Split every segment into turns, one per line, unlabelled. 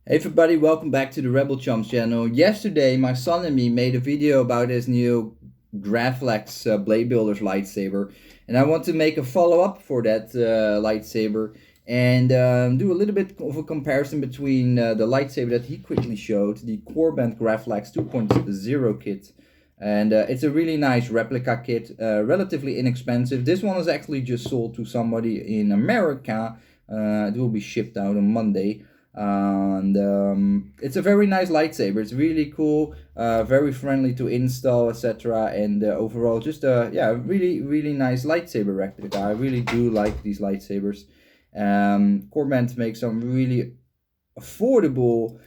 Hey everybody, welcome back to the Rebel Chumps channel. Yesterday, my son and me made a video about his new graflex Blade Builder's lightsaber, and I want to make a follow-up for that lightsaber and do a little bit of a comparison between the lightsaber that he quickly showed, the Corband Graflex 2.0 kit, and it's a really nice replica kit, relatively inexpensive. This one is actually just sold to somebody in America. It will be shipped out on Monday. And it's a very nice lightsaber. It's really cool, very friendly to install, etc. And overall, just a really nice lightsaber replica. I really do like these lightsabers. Corband makes some really affordable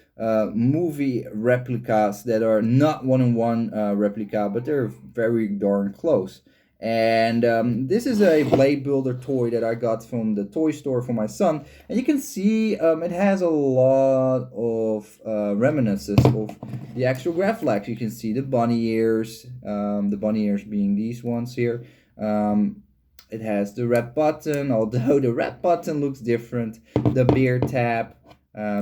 movie replicas that are not one-on-one replica, but they're very darn close. And this is a blade builder toy that I got from the toy store for my son, and you can see it has a lot of reminiscences of the actual graflex. You can see the bunny ears being these ones here. It has the red button, although the red button looks different. The beer tab.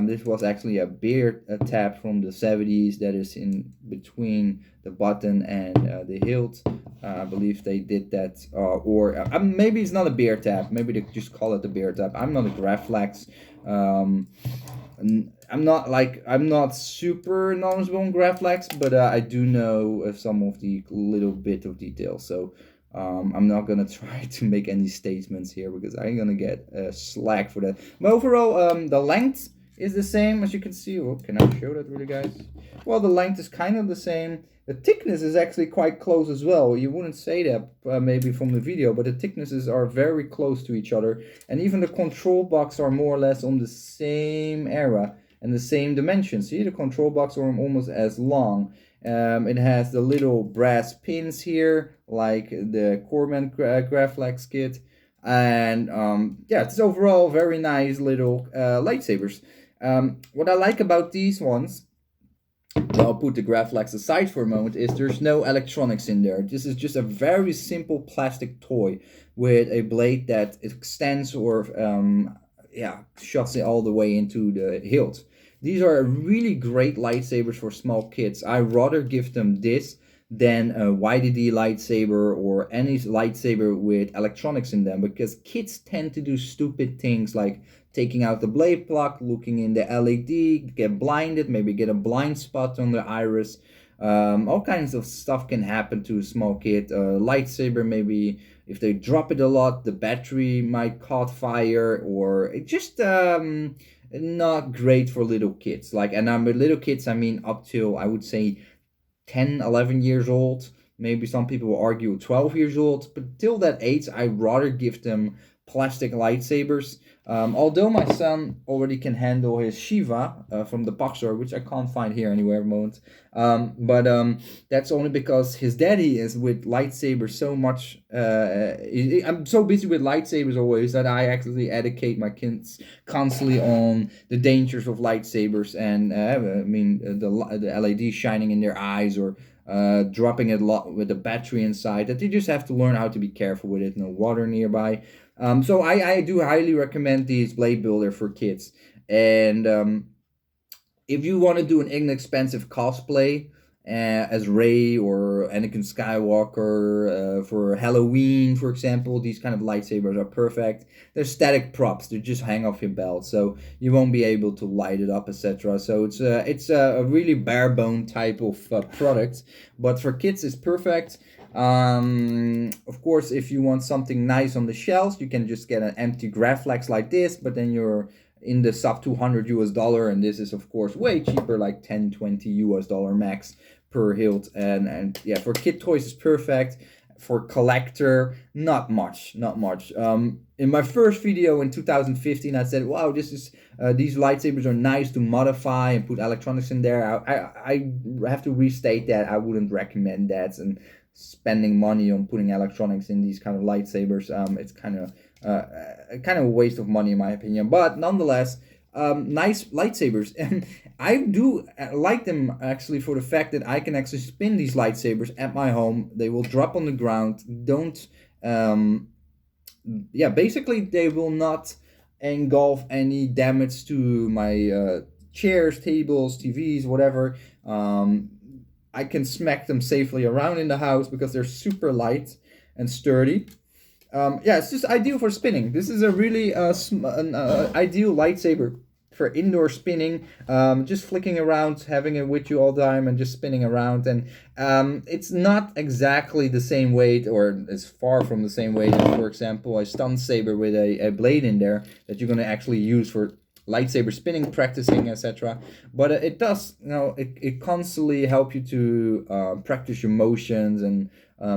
This was actually a beer tab from the 70s that is in between the button and the hilt. I believe they did that, or maybe it's not a beer tab. Maybe they just call it the beer tab. I'm not a graflex. I'm not super knowledgeable on graflex, but I do know some of the little bit of details. So I'm not gonna try to make any statements here because I'm gonna get slack for that. But overall, the length is the same as you can see. Oh, can I show that really, guys? Well, the length is kind of the same. The thickness is actually quite close as well. You wouldn't say that maybe from the video, but the thicknesses are very close to each other. And even the control box are more or less on the same era and the same dimensions. See, the control box are almost as long. It has the little brass pins here, like the Corman Graflex kit. And yeah, it's overall very nice little lightsabers. What I like about these ones, I'll put the Graflex aside for a moment, is there's no electronics in there. This is just a very simple plastic toy with a blade that extends or shots it all the way into the hilt. These are really great lightsabers for small kids. I rather give them this than a YDD lightsaber or any lightsaber with electronics in them, because kids tend to do stupid things like taking out the blade block, looking in the LED, get blinded, maybe get a blind spot on the iris. All kinds of stuff can happen to a small kid. Lightsaber, maybe if they drop it a lot, the battery might caught fire, or it just not great for little kids. Like, and I'm with little kids, I mean up till, I would say, 10, 11 years old. Maybe some people will argue 12 years old, but till that age, I'd rather give them plastic lightsabers. Although my son already can handle his Shiva from the boxer, which I can't find here anywhere at the moment. But that's only because his daddy is with lightsabers so much. I'm so busy with lightsabers always that I actually educate my kids constantly on the dangers of lightsabers, and I mean the LED shining in their eyes, or dropping it a lot with the battery inside, that you just have to learn how to be careful with it. No water nearby. So I do highly recommend these blade builder for kids. And if you want to do an inexpensive cosplay as Rey or Anakin Skywalker for Halloween, for example, these kind of lightsabers are perfect. They're static props; they just hang off your belt, so you won't be able to light it up, etc. So it's a really bare bone type of product, but for kids it's perfect. Of course, if you want something nice on the shelves, you can just get an empty Graflex like this, but then you're in the sub 200 US dollar, and this is of course way cheaper, like 10, 20 US dollar max per hilt. And yeah, for kid toys it's perfect. For collector, not much. In my first video in 2015, I said, wow, this is these lightsabers are nice to modify and put electronics in there. I have to restate that I wouldn't recommend that, and spending money on putting electronics in these kind of lightsabers, it's kind of a waste of money in my opinion. But nonetheless, nice lightsabers, and I do like them actually for the fact that I can actually spin these lightsabers at my home. They will drop on the ground. Don't basically they will not engulf any damage to my chairs, tables, TVs, whatever. I can smack them safely around in the house because they're super light and sturdy. Yeah, it's just ideal for spinning. This is a really ideal lightsaber for indoor spinning. Just flicking around, having it with you all the time, and just spinning around. And it's not exactly the same weight, or it's far from the same weight as, for example, a stun saber with a blade in there that you're going to actually use for lightsaber spinning, practicing, etc. But it does, it constantly help you to practice your motions, and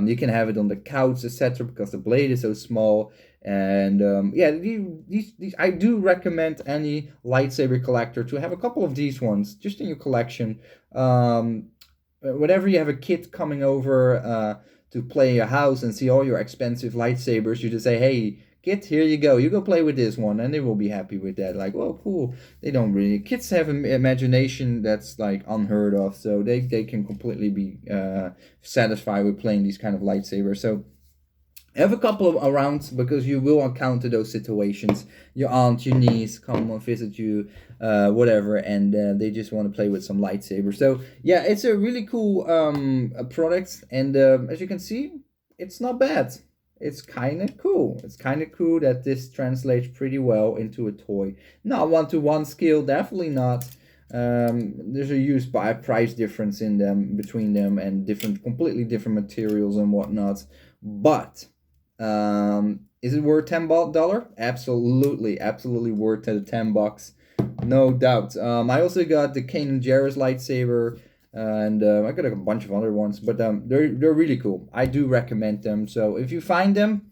you can have it on the couch, etc. because the blade is so small. And yeah, these I do recommend any lightsaber collector to have a couple of these ones just in your collection. Whenever you have a kid coming over to play in your house and see all your expensive lightsabers, you just say, hey, kid, here you go. You go play with this one, and they will be happy with that. Like, well, cool. They don't really. Kids have an imagination that's like unheard of, so they can completely be satisfied with playing these kind of lightsabers. So have a couple of around, because you will encounter those situations. Your aunt, your niece come and visit you, whatever, and they just want to play with some lightsabers. So yeah, it's a really cool product, and as you can see, it's not bad. It's kind of cool. It's kind of cool that this translates pretty well into a toy. Not one-to-one scale, definitely not. There's a huge price difference in them, between them, and completely different materials and whatnot. But is it worth $10? Absolutely worth the $10, no doubt. I also got the Kanan Jarrus lightsaber, and I got a bunch of other ones, but they're really cool. I do recommend them. So if you find them,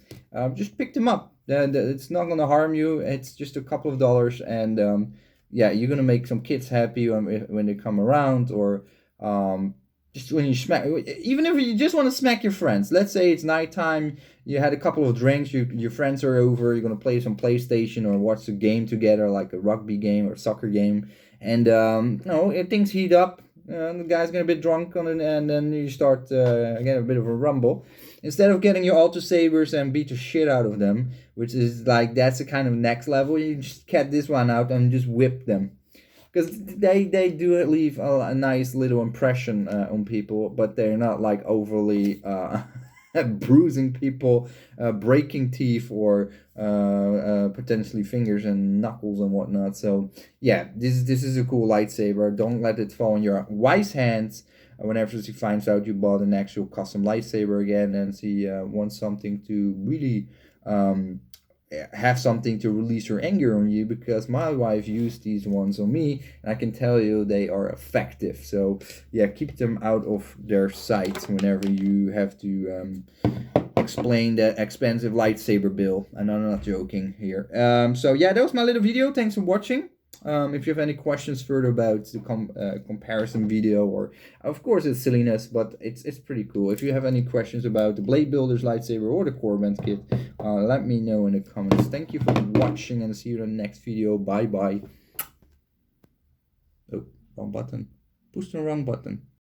just pick them up. It's not gonna harm you. It's just a couple of dollars, and yeah, you're gonna make some kids happy when they come around, or just when you smack, even if you just want to smack your friends. Let's say it's nighttime, you had a couple of drinks, your friends are over, you're gonna play some PlayStation or watch a game together, like a rugby game or soccer game, and things heat up. The guy's getting a bit drunk on it, and then you start getting a bit of a rumble. Instead of getting your altar sabers and beat the shit out of them, which is like, that's the kind of next level, you just get this one out and just whip them. Because they do leave a nice little impression on people, but they're not like overly bruising people, breaking teeth, or potentially fingers and knuckles and whatnot. So yeah, this is a cool lightsaber. Don't let it fall in your wife's hands whenever she finds out you bought an actual custom lightsaber again, and she wants something to really have something to release her anger on you, because my wife used these ones on me, and I can tell you they are effective. So yeah, keep them out of their sight whenever you have to explain the expensive lightsaber bill, and I'm not joking here. So yeah, that was my little video. Thanks for watching. If you have any questions further about the comparison video, or of course it's silliness, but it's pretty cool. If you have any questions about the Blade Builder's lightsaber or the Corband kit, let me know in the comments. Thank you for watching, and see you in the next video. Bye bye. Oh, wrong button. Push the wrong button.